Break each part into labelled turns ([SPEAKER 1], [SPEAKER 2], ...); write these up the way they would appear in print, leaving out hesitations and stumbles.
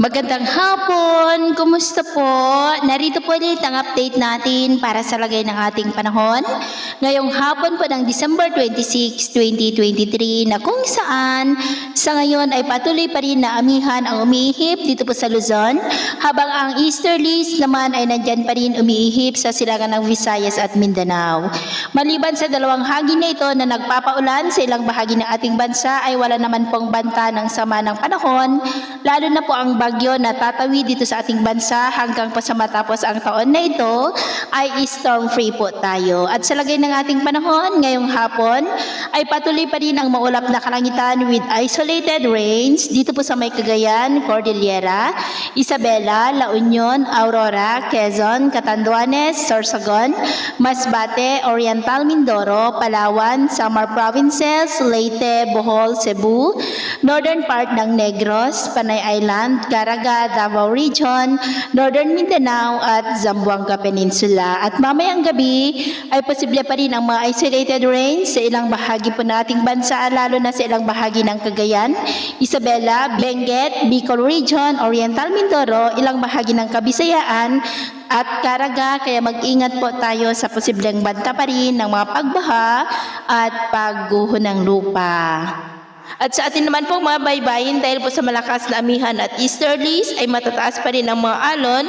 [SPEAKER 1] Magandang hapon! Kumusta po? Narito po ulit ang update natin para sa lagay ng ating panahon. Ngayong hapon po ng December 26, 2023 na kung saan sa ngayon ay patuloy pa rin na amihan ang umiihip dito po sa Luzon, habang ang easterlies naman ay nandyan pa rin umiihip sa silangan ng Visayas at Mindanao. Maliban sa dalawang hangin na ito na nagpapaulan sa ilang bahagi ng ating bansa ay wala naman pong banta ng sama ng panahon, lalo na po ang bagyo na tatawid dito sa ating bansa hanggang pa sa matapos ang taon na ito ay storm-free po tayo. At sa lagay ng ating panahon ngayong hapon ay patuloy pa rin ang maulap na kalangitan with isolated rains dito po sa may Cagayan, Cordillera, Isabela, La Union, Aurora, Quezon, Catanduanes, Sorsogon, Masbate, Oriental Mindoro, Palawan, Samar Provinces, Leyte, Bohol, Cebu, northern part ng Negros, Panay Island, Caraga, Davao Region, Northern Mindanao at Zamboanga Peninsula. At mamayang gabi ay posible pa rin ang mga isolated rains sa ilang bahagi po nating bansa, lalo na sa ilang bahagi ng Cagayan, Isabela, Benguet, Bicol Region, Oriental Mindoro, ilang bahagi ng Kabisayaan at Caraga, kaya mag-ingat po tayo sa posibleng banta pa rin ng mga pagbaha at pagguho ng lupa. At sa atin naman po mga baybayin, dahil po sa malakas na amihan at easterlies ay matataas pa rin ang mga alon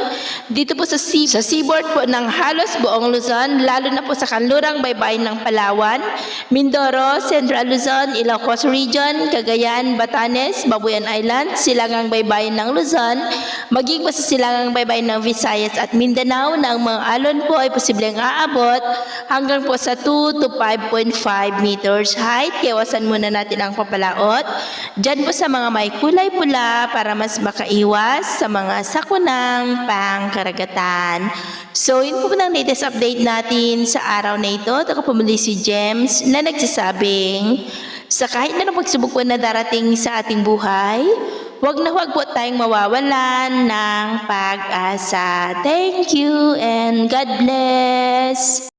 [SPEAKER 1] dito po sa seaboard po ng halos buong Luzon, lalo na po sa kanlurang baybayin ng Palawan, Mindoro, Central Luzon, Ilocos Region, Cagayan, Batanes, Babuyan Island, silangang baybayin ng Luzon, maging po sa silangang baybayin ng Visayas at Mindanao na ang mga alon po ay posibleng aabot hanggang po sa 2 to 5.5 meters height. Kaya iwasan muna natin ang papalaot dyan po sa mga may kulay pula para mas makaiwas sa mga sakunang pangkaragatan. So yun po ng latest update natin sa araw na ito. Ako po muli si James na nagsasabing sa kahit na pagsubok po na darating sa ating buhay, huwag na huwag po tayong mawawalan ng pag-asa. Thank you and God bless!